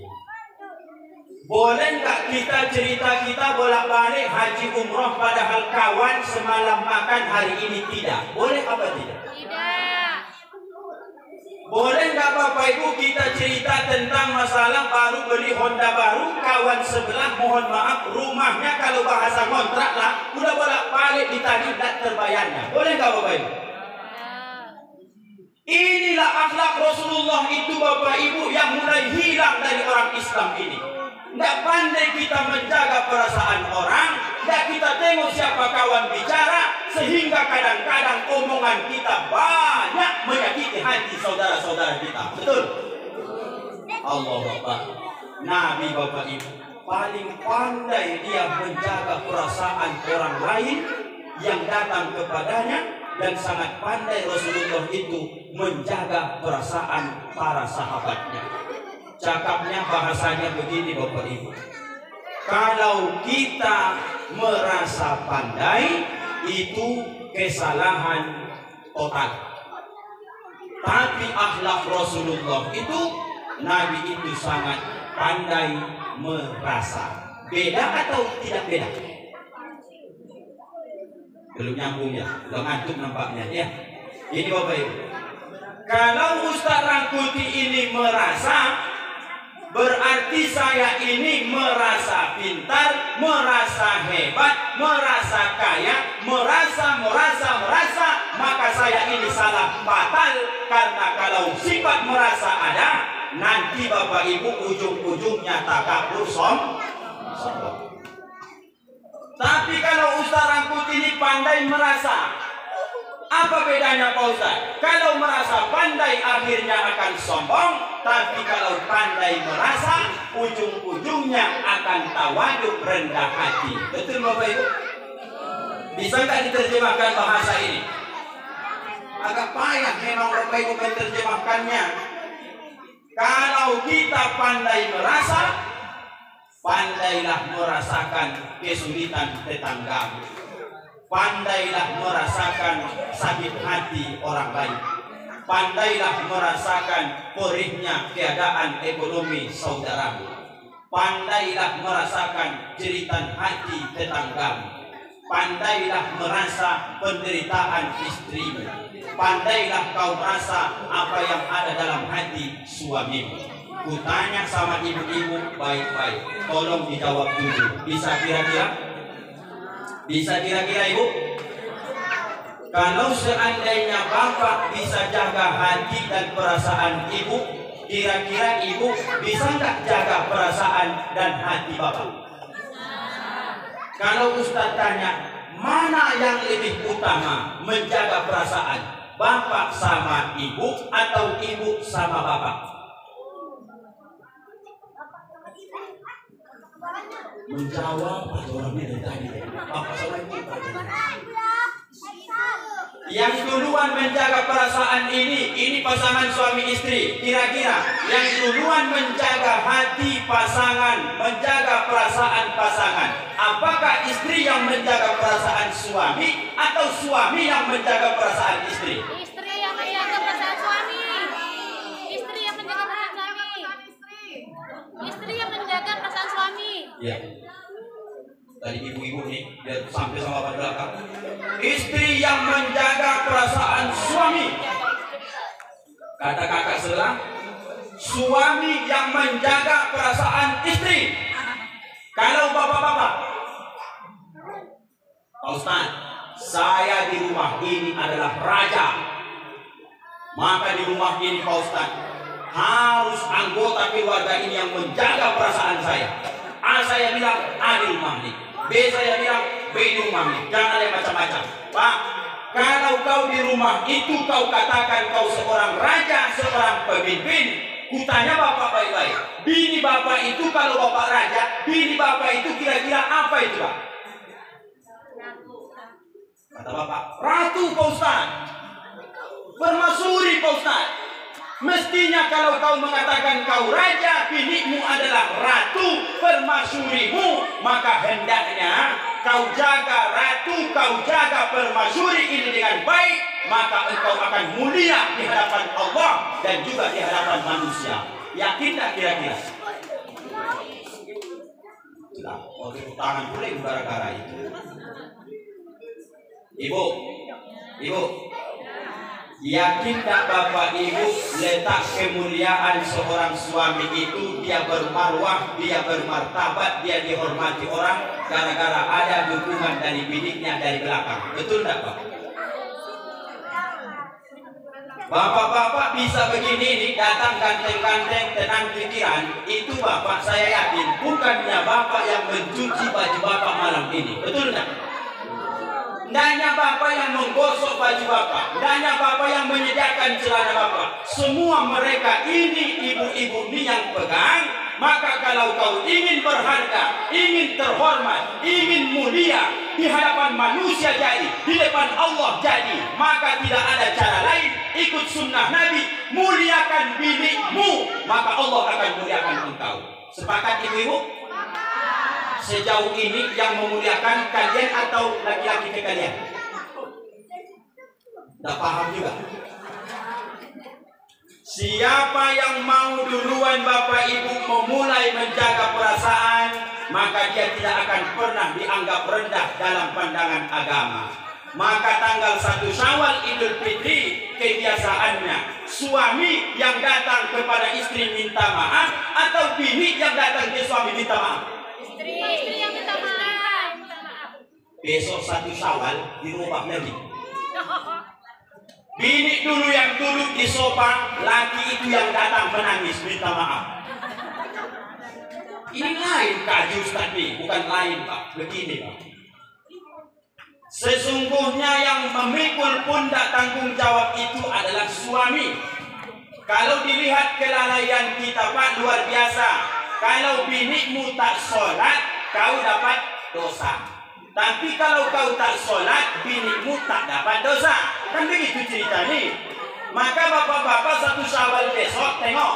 Boleh nggak kita cerita kita bolak-balik haji umroh padahal kawan semalam makan hari ini tidak? Boleh apa tidak? Tidak. Boleh nggak Bapak Ibu kita cerita tentang masalah baru beli Honda baru, kawan sebelah mohon maaf rumahnya kalau bahasa kontrak lah udah bolak-balik ditagih dan terbayarnya. Boleh nggak Bapak Ibu? Inilah akhlak Rasulullah itu Bapak Ibu yang mulai hilang dari orang Islam ini. Nggak pandai kita menjaga perasaan orang, nggak kita tengok siapa kawan bicara, sehingga kadang-kadang omongan kita banyak menyakiti hati saudara-saudara kita. Betul? Allah Bapak, Nabi Bapak Ibu paling pandai dia menjaga perasaan orang lain yang datang kepadanya, dan sangat pandai Rasulullah itu menjaga perasaan para sahabatnya. Cakapnya bahasanya begini Bapak Ibu. Kalau kita merasa pandai itu kesalahan total. Tapi akhlak Rasulullah itu, Nabi itu sangat pandai merasa. Beda atau tidak beda? Belum nyambung ya, belum ngantuk nampaknya ya. Ini Bapak Ibu. Kalau Ustaz Rangkuti ini merasa, berarti saya ini merasa pintar, merasa hebat, merasa kaya, merasa, maka saya ini salah fatal. Karena kalau sifat merasa ada, nanti Bapak Ibu ujung-ujungnya takabur sombong. Tapi kalau Ustaz Rangkuti ini pandai merasa, apa bedanya Pak Ustaz? Kalau merasa pandai akhirnya akan sombong, tapi kalau pandai merasa ujung-ujungnya akan tawaduk, rendah hati. Betul Bapak Ibu? Bisa nggak diterjemahkan bahasa ini? Agak payah memang Bapak Ibu menerjemahkannya. Kalau kita pandai merasa, pandailah merasakan kesulitan tetangga. Pandailah merasakan sakit hati orang lain. Pandailah merasakan perihnya keadaan ekonomi saudaramu. Pandailah merasakan jeritan hati tetanggamu. Pandailah merasa penderitaan istrimu. Pandailah kau merasa apa yang ada dalam hati suamimu. Kutanya sama ibu-ibu baik-baik, tolong dijawab dulu. Bisa kira-kira? Bisa kira-kira Ibu? Kalau seandainya Bapak bisa jaga hati dan perasaan Ibu, kira-kira Ibu bisa nggak jaga perasaan dan hati Bapak? Kalau Ustaz tanya, mana yang lebih utama menjaga perasaan? Bapak sama Ibu atau Ibu sama Bapak? Menjawab atau orangnya dari tadi? Bapak sama Ibu. Yang duluan menjaga perasaan ini pasangan suami istri. Kira-kira yang duluan menjaga hati pasangan, menjaga perasaan pasangan, apakah istri yang menjaga perasaan suami atau suami yang menjaga perasaan istri? Istri yang menjaga perasaan suami. Istri yang menjaga perasaan suami. Istri yang menjaga perasaan suami. Ya. Tadi ibu-ibu nih, dia sampai sama belakang. Istri yang menjaga perasaan suami. Kata kakak sebelah, suami yang menjaga perasaan istri. Kalau bapak-bapak, Pak Ustaz, saya di rumah ini adalah raja. Maka di rumah ini Pak Ustaz, harus anggota keluarga ini yang menjaga perasaan saya. A saya bilang A di rumah nih, B saya bilang B di rumah nih. Jangan ada macam-macam. Pak, kalau kau di rumah itu kau katakan kau seorang raja, seorang pemimpin, kutanya bapak baik-baik. Bini bapak itu kalau bapak raja, bini bapak itu kira-kira apa itu Pak? Kata bapak, ratu Pak Ustaz. Permasyuri Pak Ustaz. Mestinya kalau kau mengatakan kau raja, binimu adalah ratu, permasyurimu, maka hendaknya kau jaga ratu, kau jaga permasyuri ini dengan baik, maka engkau akan mulia di hadapan Allah dan juga di hadapan manusia. Yakin tak kira-kira? Sudah, mau tepuk tangan pula ibu gara-gara itu. Ibu, Yakin tak Bapak Ibu, letak kemuliaan seorang suami itu dia bermarwah, dia bermartabat, dia dihormati orang gara-gara ada dukungan dari biniknya dari belakang. Betul tak Pak? Bapak-bapak bisa begini nih, datang ganteng-ganteng, tenang pikiran. Itu Bapak saya yakin bukannya Bapak yang mencuci baju Bapak malam ini. Betul tak? Ndanya Bapak yang menggosok baju Bapak, ndanya Bapak yang menyediakan celana Bapak. Semua mereka ini ibu-ibu ini yang pegang. Maka kalau kau ingin berharga, ingin terhormat, ingin mulia di hadapan manusia jadi, di depan Allah jadi, maka tidak ada cara lain. Ikut sunnah Nabi, muliakan binikmu, maka Allah akan muliakan engkau. Sepakat ibu-ibu? Sejauh ini yang memuliakan kalian atau laki-laki ke kalian? Tak paham juga. Siapa yang mau duluan Bapak Ibu memulai menjaga perasaan, maka dia tidak akan pernah dianggap rendah dalam pandangan agama. Maka tanggal 1 Syawal Idul Fitri kebiasaannya suami yang datang kepada istri minta maaf atau bini yang datang ke suami minta maaf? Istri yang minta maaf. Besok 1 Syawal dirubah lagi. Bini dulu yang duduk di sofa, laki itu yang datang menangis minta maaf. Ini lain Kak Ustaz nih, bukan lain Pak. Begini Pak. Sesungguhnya yang memikul pundak tanggung jawab itu adalah suami. Kalau dilihat kelalaian kita Pak luar biasa. Kalau binikmu tak sholat, kau dapat dosa. Tapi kalau kau tak sholat, binikmu tak dapat dosa. Kan begitu ceritanya. Maka bapak-bapak 1 Syawal besok tengok.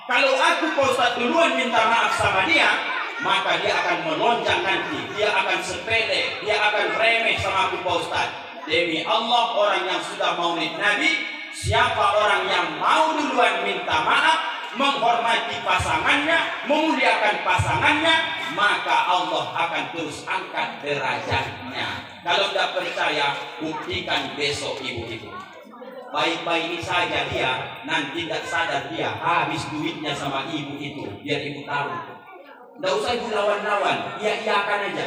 Kalau aku Pak Ustaz duluan minta maaf sama dia, maka dia akan melonjak nanti. Dia akan sepele, dia akan remeh sama aku Pak Ustaz. Demi Allah, orang yang sudah maulid Nabi, siapa orang yang mau duluan minta maaf, menghormati pasangannya, memuliakan pasangannya, maka Allah akan terus angkat derajatnya. Kalau tidak percaya, buktikan besok ibu-ibu. Baik-baik ini saja dia, nanti tidak sadar dia habis duitnya sama ibu itu, biar ibu tahu. Tidak usah ibu lawan-lawan, iya-iyakan aja.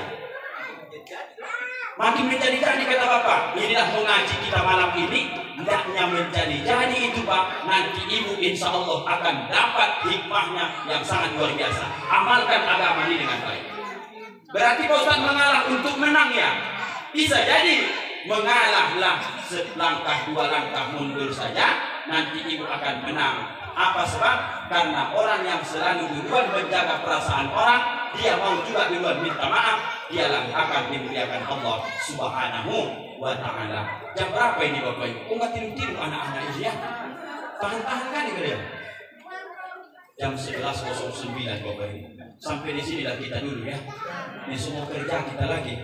Makin menjadi-jadi kata Bapak. Inilah mengaji kita malam ini. Hendaknya menjadi-jadi itu Pak. Nanti ibu insya Allah akan dapat hikmahnya yang sangat luar biasa. Amalkan agama ini dengan baik. Berarti Pak Ustaz mengalah untuk menang ya? Bisa jadi mengalahlah selangkah 2 langkah mundur saja. Nanti ibu akan menang. Apa sebab? Karena orang yang selalu duluan menjaga perasaan orang, dia mau juga duluan minta maaf, dialah akan dimuliakan Allah Subhanahu wa ta'ala. Jam berapa ini Bapak Ibu? Kok nggak tidur-tidur anak-anak ini ya? Tahan-tahan kan ini kalian? Jam 11.09 Bapak Ibu. Sampai di sinilah kita dulu ya. Ini semua kerja kita lagi.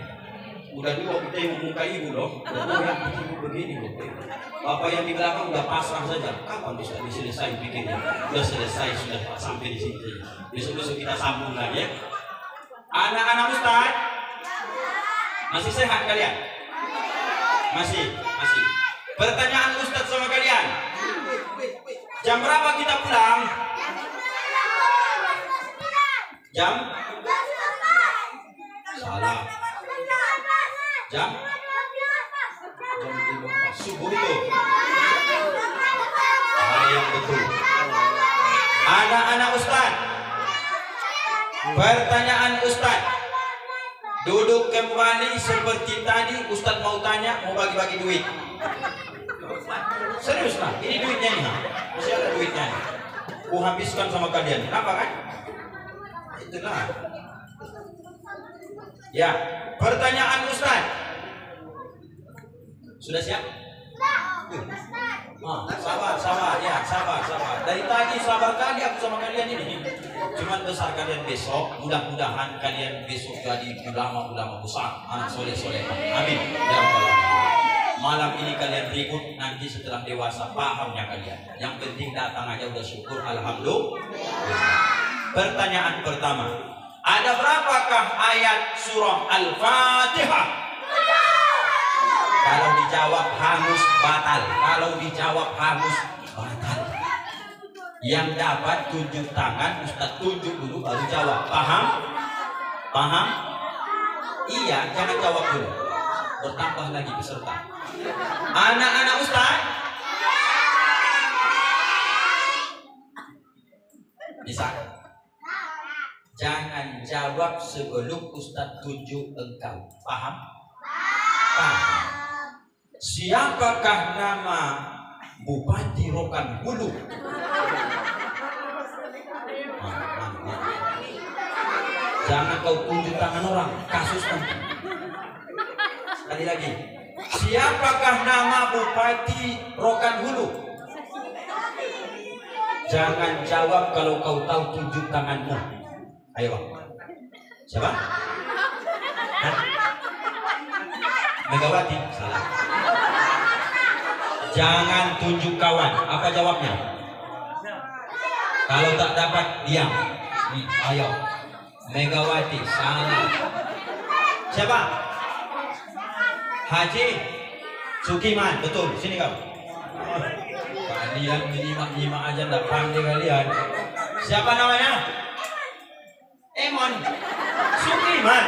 Udah dulu kita yang muka ibu loh. Udah ibu begini Bapak Ibu. Bapak yang di belakang udah pasrah saja. Kapan bisa diselesai bikinnya? Sudah selesai, sudah sampai di sini. Besok-besok kita sambung lagi ya. Anak-anak Ustaz, masih sehat kalian? Masih. Pertanyaan Ustaz sama kalian. Jam berapa kita pulang? Jam? Salah. Jam 5 subuh itu. Yang betul. Anak-anak Ustaz, pertanyaan Ustaz, duduk kembali seperti tadi. Ustaz mau tanya, mau bagi-bagi duit. Serius Pak, ini duitnya nih, masih ada duitnya. Ku habiskan sama kalian. Kenapa kan? Itulah. Ya, pertanyaan Ustaz. Sudah siap? Sabar ya, sabar. Dari tadi sabar kali aku sama kalian ini. Cuman besar kalian besok, mudah-mudahan kalian besok jadi ulama-ulama besar, anak soleh-soleh. Amin. Ya Rabbal alamin. Malam ini kalian ribut, nanti setelah dewasa pahamnya kalian. Yang penting datang aja udah syukur, alhamdulillah. Pertanyaan pertama, ada berapakah ayat surah Al-Fatihah? Kalau dijawab dijawab hangus batal. Kalau dijawab hangus batal. Yang dapat tunjuk tangan, Ustaz tunjuk dulu baru jawab. Paham? Paham? Iya, jangan jawab dulu. Bertambah lagi peserta. Anak-anak Ustaz bisa? Jangan jawab sebelum Ustaz tunjuk engkau. Paham? Paham. Siapakah nama Bupati Rokan Hulu? Jangan kau tunjuk tangan orang, kasus nanti. Sekali lagi. Siapakah nama Bupati Rokan Hulu? Jangan jawab kalau kau tahu tunjuk tanganmu. Ayo Bang. Siapa? Hah? Megawati. Salah. Jangan tunjuk kawan. Apa jawabnya? Kalau tak dapat diam. Ayo. Megawati. Salah. Siapa? Haji Sukiman. Betul. Sini kau. Kalian menyimak-nyimak aja tak pandai kalian. Siapa namanya? Emon Sukiman.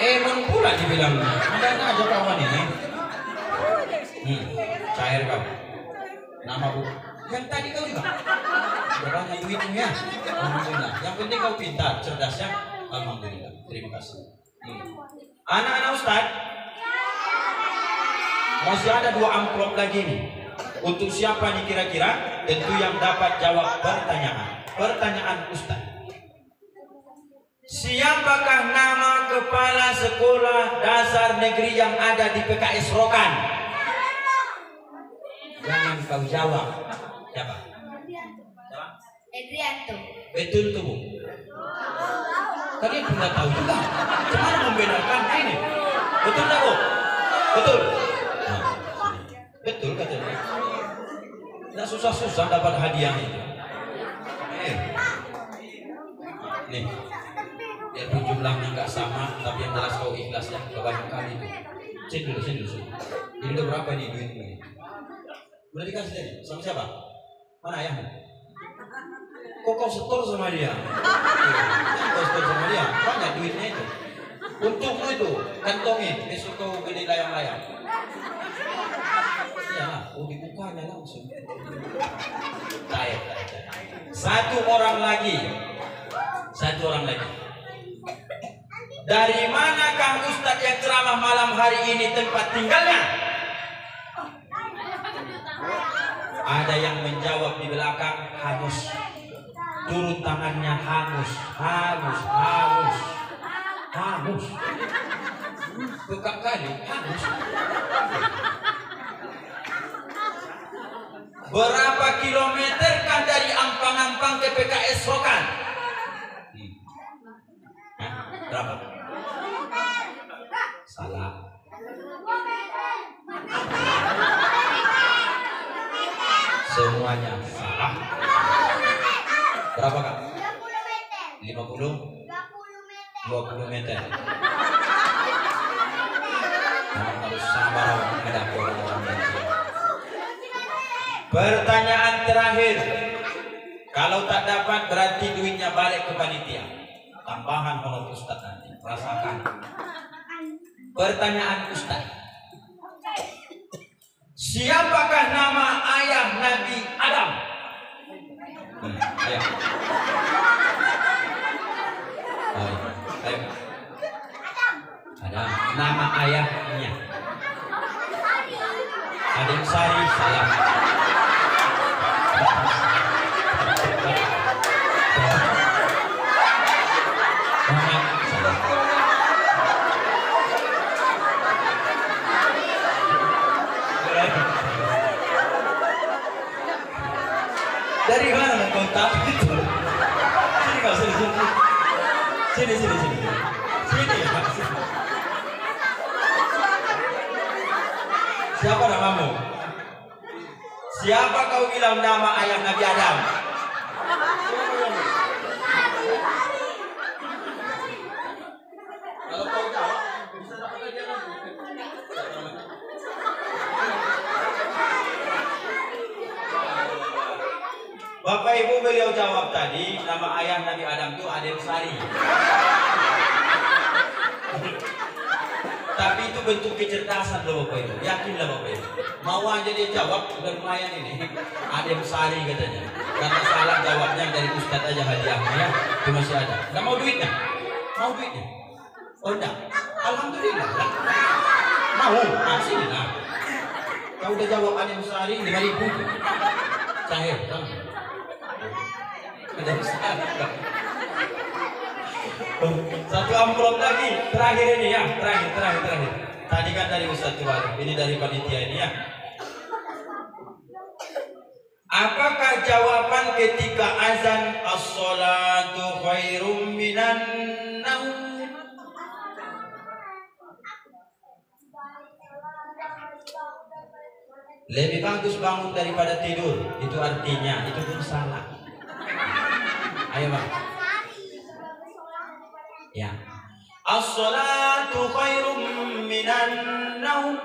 Emon pula dibilang. Ada aja kawan ini. Cair kau. Nama bu. Yang tadi kau juga. Berapa duitnya? Alhamdulillah. Yang penting kau pintar, cerdas ya. Alhamdulillah. Terima kasih. Anak-anak Ustaz, masih ada 2 amplop lagi nih. Untuk siapa nih kira-kira? Tentu yang dapat jawab pertanyaan. Pertanyaan Ustaz. Siapakah nama kepala sekolah dasar negeri yang ada di PKS Rokan? Jangan kau jawab. Siapa? Edrianto. Betul tuh Bu. Kalian pun nggak tahu juga. Cuman membenarkan ini. Betul tak Bu? Betul. Nah, betul katanya. Nggak susah-susah dapat hadiah itu. Nih. Biarpun jumlahnya nggak sama, tapi yang jelas kau ikhlas ya. Banyak kali itu. Sini dulu. Ini udah berapa nih duitmu? Udah dikasih tadi? Sama siapa? Mana ayahmu? Kok kau setor sama dia? Kau setor sama dia? Banyak duitnya itu. Untukmu itu, kantongin. Besok kau beli layang-layang. Iya lah, dibukanya langsung. Satu orang lagi. Dari manakah Ustadz yang ceramah malam hari ini tempat tinggalnya? Ada yang menjawab di belakang hangus. Turun tangannya hangus. Bukan kali hangus. Berapa kilometer kan dari Ampang-Ampang ke PKS Rokan? Berapa? Salah. Semuanya salah. Berapa Kak? 50? 20 meter. Harus sabar ada orang-orang. Pertanyaan terakhir. Kalau tak dapat berarti duitnya balik ke panitia. Tambahan honor Ustaz nanti. Rasakan. Pertanyaan Ustaz. Siapakah nama ayah Nabi Adam? Ayah. Ayo. Ada nama ayahnya. Adik Sari salah. Dari mana kau tahu itu? Sini. Siapa namamu? Siapa kau bilang nama ayah Nabi Adam? Kalau kau jawab, bisa dapat hadiah. Bapak Ibu, beliau jawab tadi, nama ayah Nabi Adam itu Adem Sari. Tapi itu bentuk kecerdasan loh Bapak Ibu. Yakinlah Bapak Ibu. Mau aja dia jawab, udah lumayan ini. Adem Sari katanya. Karena salah jawabnya dari Ustadz aja hadiahnya ya. Itu masih ada. Nggak mau duitnya? Mau duitnya? Oh enggak? Alhamdulillah. Mau? Nah, sini lah. Kau udah jawab Adem Sari 5.000. Cair, tahu? Adem Sari. Satu amplop lagi. Terakhir ini ya. Terakhir. Tadi kan dari Ustadz Tuhan. Ini dari panitia ini ya. Apakah jawaban ketika azan as-salatu khairum minan naum? Lebih bagus bangun daripada tidur. Itu artinya, itu pun salah. Ayo Bang. Ya. As-salatu khairum minan naum.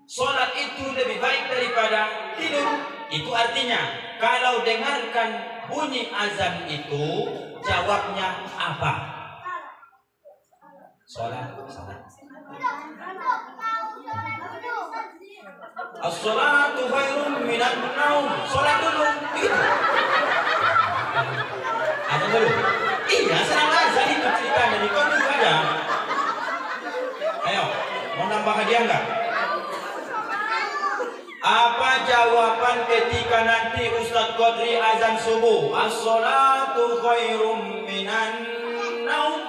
Salat itu lebih baik daripada tidur. Itu artinya, kalau dengarkan bunyi azan itu, jawabnya apa? Salat. As-salatu khairum minan naum. Salat dulu. Begitu. Azan dulu. Iya, senang azan itu ceritanya. Kau dulu aja. Ayo, mau nambah hadiah enggak? Apa jawaban ketika nanti Ustadz Qadri azan subuh? As-salatu khairum minan naum.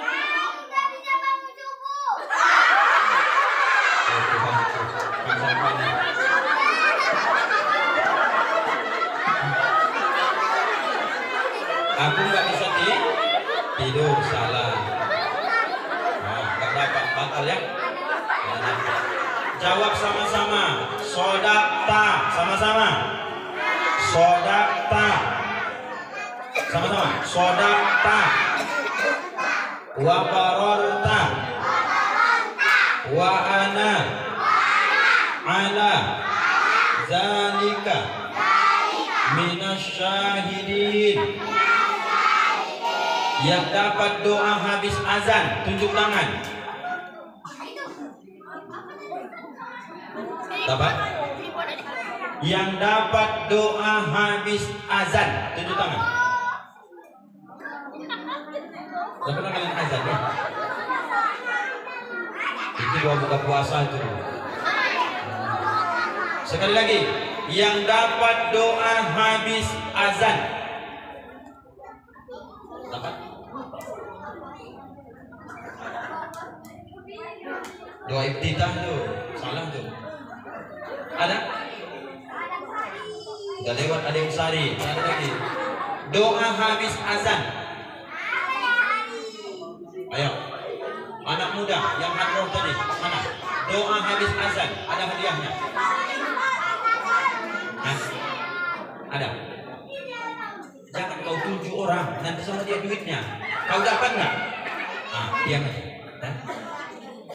Aku nggak bisa tidur, salah. Nggak dapat, batal ya. Jawab sama-sama. Sodakta, sama-sama. Sodakta, sama-sama. Sodakta. Wa barorta. Wa ana ala zalika minasyahidin. Yang dapat doa habis azan, tunjuk tangan. Dapat? Yang dapat doa habis azan, tunjuk tangan. Dapat kalian azan ya? Itu doa buka puasa itu. Sekali lagi, yang dapat doa habis azan. Dapat? Doa iftitah tuh, salah tuh. Ada? Udah lewat, ada yang sari. Ada lagi. Doa habis azan. Ayo, anak muda yang hadroh tadi, mana? Doa habis azan, ada hadiahnya. Hah? Ada? Jangan kau tunjuk orang, nanti sama dia duitnya. Kau dapat nggak? Ah, diam aja.